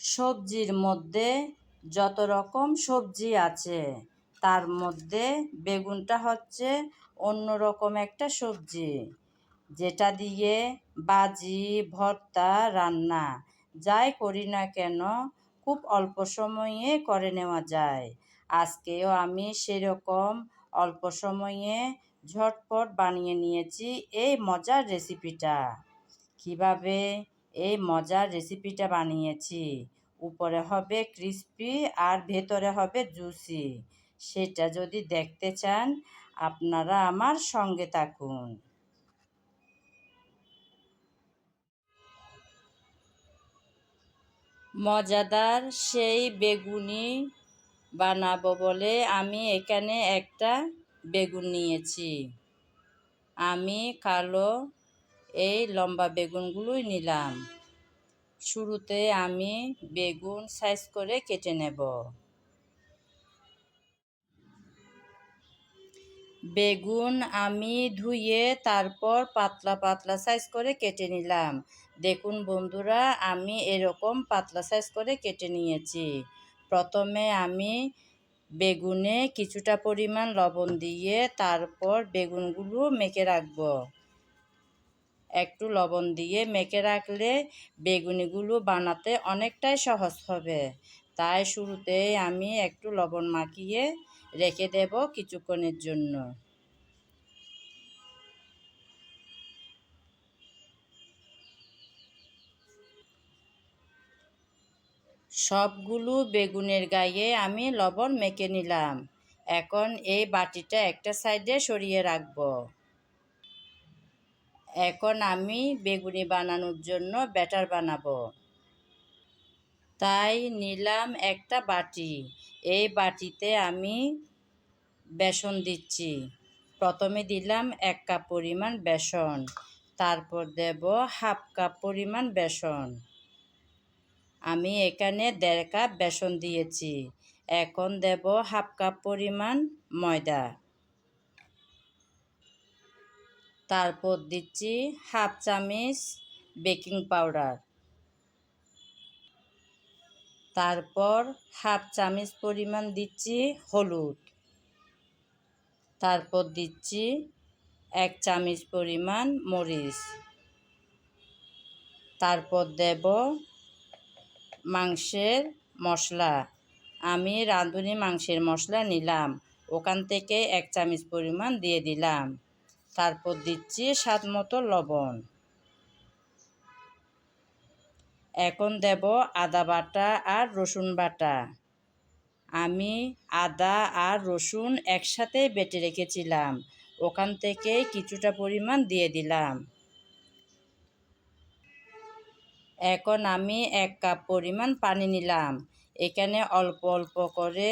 সবজির মধ্যে যত রকম সবজি আছে তার মধ্যে বেগুনটা হচ্ছে অন্যরকম একটা সবজি, যেটা দিয়ে ভাজি, ভর্তা, রান্না যাই করি না কেন খুব অল্প সময়ে করে নেওয়া যায়। আজকেও আমি সেরকম অল্প সময়ে ঝটপট বানিয়ে নিয়েছি এই মজার রেসিপিটা। কিভাবে এই মজার রেসিপিটা বানিয়েছি, উপরে হবে ক্রিস্পি আর ভেতরে হবে জুসি, সেটা যদি দেখতে চান আপনারা আমার সঙ্গে থাকুন। মজাদার সেই বেগুনি বানাবো বলে আমি এখানে একটা বেগুন নিয়েছি। আমি কালো এই লম্বা বেগুনগুলোই নিলাম। শুরুতে আমি বেগুন সাইজ করে কেটে নেব। বেগুন আমি ধুয়ে তারপর পাতলা পাতলা সাইজ করে কেটে নিলাম। দেখুন বন্ধুরা, আমি এরকম পাতলা সাইজ করে কেটে নিয়েছি। প্রথমে আমি বেগুনে কিছুটা পরিমাণ লবণ দিয়ে তারপর বেগুনগুলো মেখে রাখব। একটু লবণ দিয়ে মেখে রাখলে বেগুনিগুলো বানাতে অনেকটাই সহজ হবে। তাই শুরুতেই আমি একটু লবণ মাখিয়ে রেখে দেব কিছুক্ষণের জন্য। সবগুলো বেগুনের গায়ে আমি লবণ মেখে নিলাম। এখন এই বাটিটা একটা সাইডে সরিয়ে রাখব। এখন আমি বেগুনি বানানোর জন্য ব্যাটার বানাবো। তাই নিলাম একটা বাটি। এই বাটিতে আমি বেসন দিচ্ছি। প্রথমে দিলাম 1 কাপ পরিমাণ বেসন, তারপর দেব 1/2 কাপ পরিমাণ বেসন। আমি এখানে 1.5 কাপ বেসন দিয়েছি। এখন দেব 1/2 কাপ পরিমাণ ময়দা। তারপর দিচ্ছি 1/2 চামচ বেকিং পাউডার। তারপর 1/2 চামচ পরিমাণ দিচ্ছি হলুদ। তারপর দিচ্ছি 1 চামচ পরিমাণ মরিচ। তারপর দেব মাংসের মশলা। আমি রাঁধুনি মাংসের মশলা নিলাম, ওখান থেকে 1 চামচ পরিমাণ দিয়ে দিলাম। তারপর দিচ্ছি স্বাদ মতো লবণ। এখন দেব আদা বাটা আর রসুন বাটা। আমি আদা আর রসুন একসাথে বেটে রেখেছিলাম, ওখান থেকে কিছুটা পরিমাণ দিয়ে দিলাম। এখন আমি 1 কাপ পরিমাণ পানি নিলাম। এখানে অল্প অল্প করে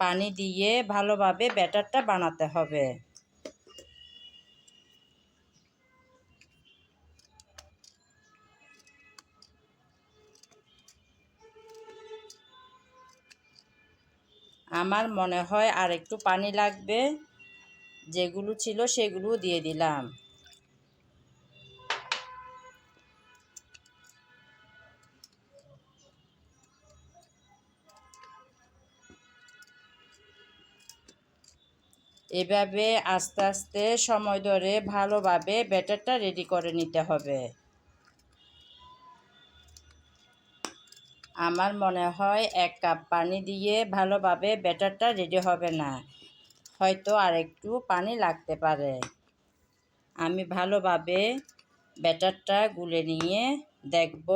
পানি দিয়ে ভালোভাবে ব্যাটারটা বানাতে হবে। আমার মনে হয় আর একটু পানি লাগবে, যেগুলো ছিল সেগুলো দিয়ে দিলাম। এভাবে আস্তে আস্তে সময় ধরে ভালোভাবে ব্যাটারটা রেডি করে নিতে হবে। আমার মনে হয় 1 কাপ পানি দিয়ে ভালোভাবে ব্যাটারটা রেডি হবে না, হয়তো আর একটু পানি লাগতে পারে। আমি ভালোভাবে ব্যাটারটা গুলে নিয়ে দেখব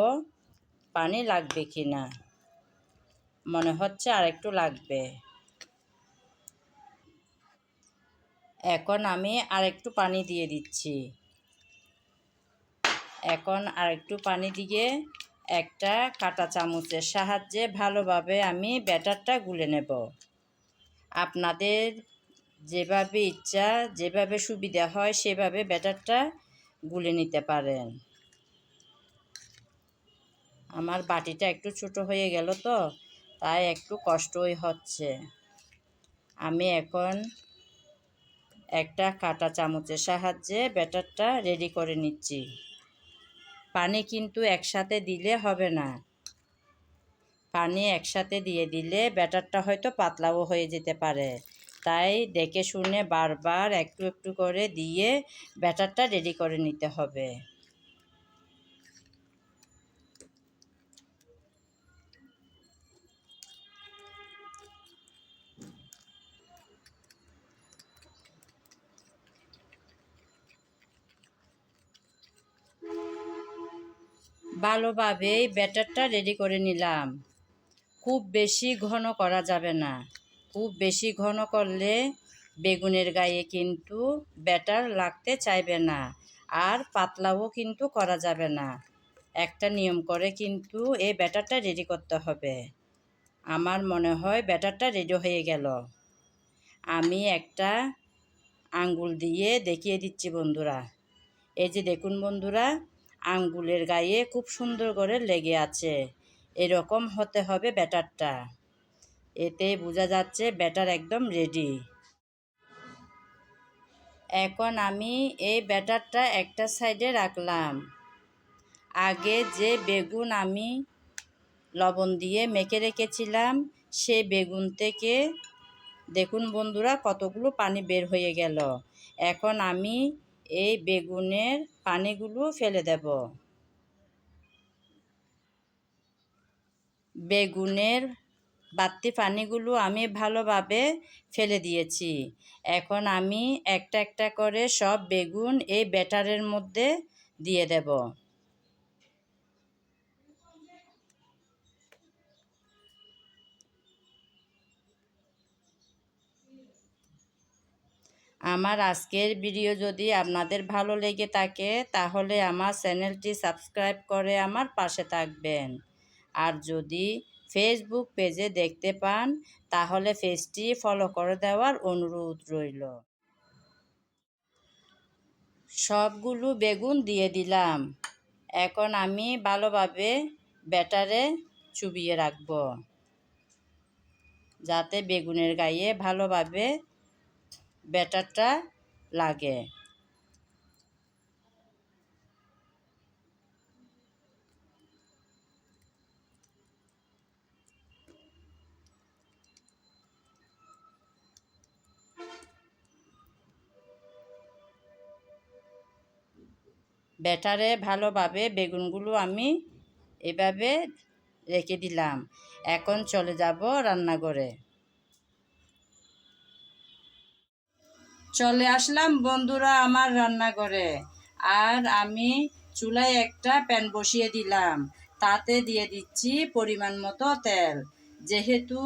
পানি লাগবে কি না। মনে হচ্ছে আর একটু লাগবে। এখন আমি আর একটু পানি দিয়ে দিচ্ছি। এখন আর একটু পানি দিয়ে একটা কাঁটা চামচের সাহায্যে ভালোভাবে আমি ব্যাটারটা গুলে নেব। আপনাদের যেভাবে ইচ্ছা, যেভাবে সুবিধা হয় সেভাবে ব্যাটারটা গুলে নিতে পারেন। আমার বাটিটা একটু ছোট হয়ে গেল তো, তাই একটু কষ্টই হচ্ছে। আমি এখন একটা কাঁটা চামচের সাহায্যে ব্যাটারটা রেডি করে নিচ্ছি। পানি কিন্তু একসাথে দিলে হবে না। পানি একসাথে দিয়ে দিলে ব্যাটারটা হয়তো পাতলাও হয়ে যেতে পারে, তাই দেখে শুনে বারবার একটু একটু করে দিয়ে ব্যাটারটা রেডি করে নিতে হবে। ভালোভাবে ব্যাটারটা রেডি করে নিলাম। খুব বেশি ঘন করা যাবে না, খুব বেশি ঘন করলে বেগুনের গায়ে কিন্তু ব্যাটার লাগতে চাইবে না, আর পাতলাও কিন্তু করা যাবে না। একটা নিয়ম করে কিন্তু এই ব্যাটারটা রেডি করতে হবে। আমার মনে হয় ব্যাটারটা রেডি হয়ে গেল। আমি একটা আঙ্গুল দিয়ে দেখিয়ে দিচ্ছি বন্ধুরা। এই যে দেখুন বন্ধুরা, আঙ্গুলের গায়ে খুব সুন্দর করে লেগে আছে। এরকম হতে হবে ব্যাটারটা। এতে বোঝা যাচ্ছে ব্যাটার একদম রেডি। এখন আমি এই ব্যাটারটা একটা সাইডে রাখলাম। আগে যে বেগুন আমি লবণ দিয়ে মেখে রেখেছিলাম, সেই বেগুন থেকে দেখুন বন্ধুরা কতগুলো পানি বের হয়ে গেল। এখন আমি এই বেগুনের পানিগুলো ফেলে দেব। বেগুনের বাড়তি পানিগুলো আমি ভালোভাবে ফেলে দিয়েছি। এখন আমি একটা একটা করে সব বেগুন এই ব্যাটারের মধ্যে দিয়ে দেব। আমার আজকের ভিডিও যদি আপনাদের ভালো লেগে থাকে তাহলে আমার চ্যানেলটি সাবস্ক্রাইব করে আমার পাশে থাকবেন। আর যদি ফেসবুক পেজে দেখতে পান তাহলে পেজটি ফলো করে দেওয়ার অনুরোধ রইল। সবগুলো বেগুন দিয়ে দিলাম। এখন আমি ভালোভাবে ব্যাটারে চুবিয়ে রাখব, যাতে বেগুনের গায়ে ভালোভাবে ব্যাটারটা লাগে। ব্যাটারে ভালোভাবে বেগুনগুলো আমি এভাবে রেখে দিলাম। এখন চলে যাব রান্নাঘরে। চলে আসলাম বন্ধুরা আমার রান্নাঘরে। আর আমি চুলায় একটা প্যান বসিয়ে দিলাম, তাতে দিয়ে দিচ্ছি পরিমাণ মতো তেল। যেহেতু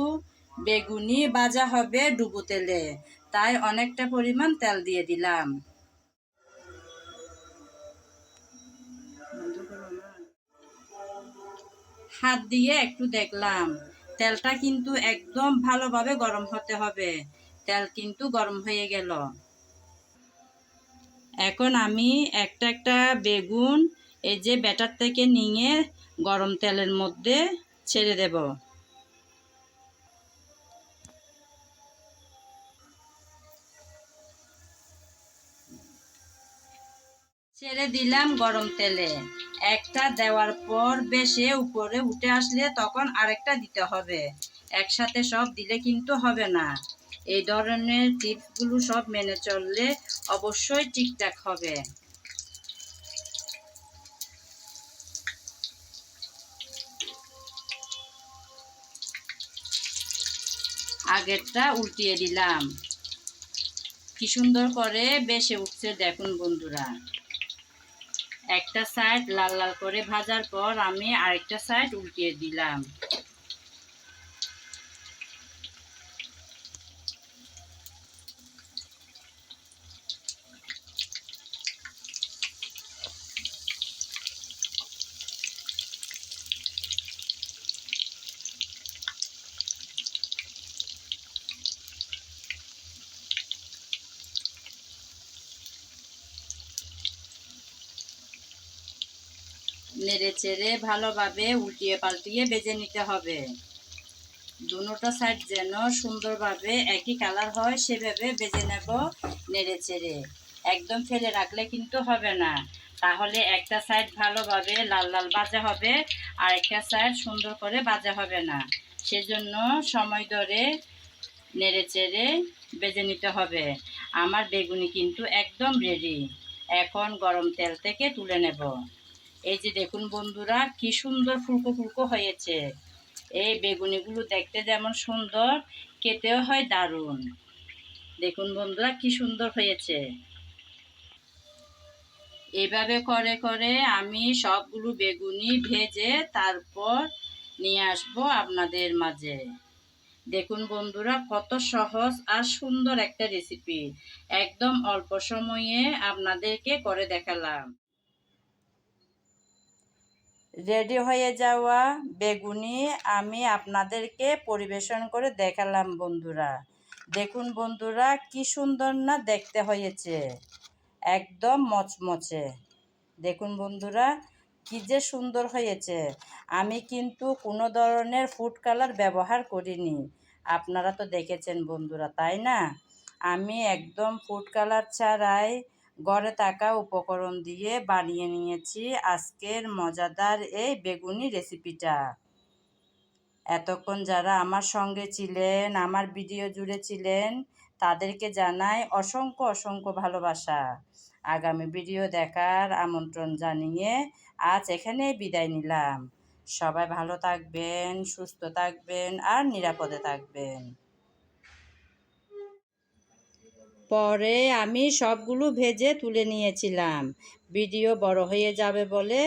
বেগুনি ভাজা হবে ডুবো তেলে, তাই অনেকটা পরিমাণ তেল দিয়ে দিলাম। হাত দিয়ে একটু দেখলাম, তেলটা কিন্তু একদম ভালোভাবে গরম হতে হবে। তেল কিন্তু গরম হয়ে গেল। এখন আমি একটা একটা বেগুন এই যে ব্যাটার থেকে নিয়ে গরম তেলের মধ্যে ছেড়ে দেব। ছেড়ে দিলাম গরম তেলে। একটা দেওয়ার পর বেশে উপরে উঠে আসলে তখন আরেকটা দিতে হবে। একসাথে সব দিলে কিন্তু হবে না। এই ধরনের টিপসগুলো সব মেনে চললে অবশ্যই ঠিকঠাক হবে। আগেরটা উল্টিয়ে দিলাম। কি সুন্দর করে বেশে উঠছে দেখুন বন্ধুরা। একটা সাইড লাল লাল করে ভাজার পর আমি আরেকটা সাইড উল্টিয়ে দিলাম। নেড়ে চেড়ে ভালোভাবে উল্টিয়ে পাল্টিয়ে ভেজে নিতে হবে। দুটো সাইড যেন সুন্দরভাবে একই কালার হয় সেভাবে ভেজে নেব নেড়ে চেড়ে। একদম ফেলে রাখলে কিন্তু হবে না। তাহলে একটা সাইড ভালোভাবে লাল লাল ভাজা হবে আর একটা সাইড সুন্দর করে ভাজা হবে না। সেজন্য সময় ধরে নেড়ে চেড়ে ভেজে নিতে হবে। আমার বেগুনি কিন্তু একদম রেডি। এখন গরম তেল থেকে তুলে নেব। এই যে দেখুন বন্ধুরা, কি সুন্দর ফুলকো ফুলকো হয়েছে। এই বেগুনিগুলো দেখতে যেমন সুন্দর, খেতেও হয় দারুণ। দেখুন বন্ধুরা, কি সুন্দর হয়েছে। এভাবে করে করে আমি সবগুলো বেগুনি ভেজে তারপর নিয়ে আসবো আপনাদের মাঝে। দেখুন বন্ধুরা, কত সহজ আর সুন্দর একটা রেসিপি। একদম অল্প সময়ে আপনাদেরকে করে দেখালাম। রেডি হয়ে যাওয়া বেগুনি আমি আপনাদেরকে পরিবেশন করে দেখালাম বন্ধুরা। দেখুন বন্ধুরা, কি সুন্দর না দেখতে হয়েছে, একদম মচমচে। দেখুন বন্ধুরা, কি যে সুন্দর হয়েছে। আমি কিন্তু কোনো ধরনের ফুড কালার ব্যবহার করিনি। আপনারা তো দেখেছেন বন্ধুরা, তাই না? আমি একদম ফুড কালার ছাড়াই ঘরে থাকা উপকরণ দিয়ে বানিয়ে নিয়েছি আজকের মজাদার এই বেগুনি রেসিপিটা। এতক্ষণ যারা আমার সঙ্গে ছিলেন, আমার ভিডিও জুড়ে ছিলেন, তাদেরকে জানাই অসংখ্য অসংখ্য ভালোবাসা। আগামী ভিডিও দেখার আমন্ত্রণ জানিয়ে আজ এখানেই বিদায় নিলাম। সবাই ভালো থাকবেন, সুস্থ থাকবেন আর নিরাপদে থাকবেন। পরে আমি সবগুলো ভেজে তুলে নিয়েছিলাম। ভিডিও বড় হয়ে যাবে বলে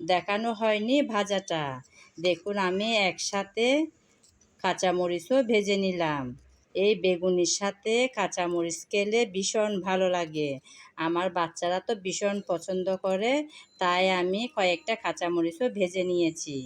দেখানো হয়নি ভাজাটা। দেখুন, আমি একসাথে কাঁচামরিচও ভেজে নিলাম। এই বেগুনির সাথে কাঁচামরিচ খেলে ভীষণ ভালো লাগে। আমার বাচ্চারা তো ভীষণ পছন্দ করে, তাই আমি কয়েকটা কাঁচামরিচও ভেজে নিয়েছি।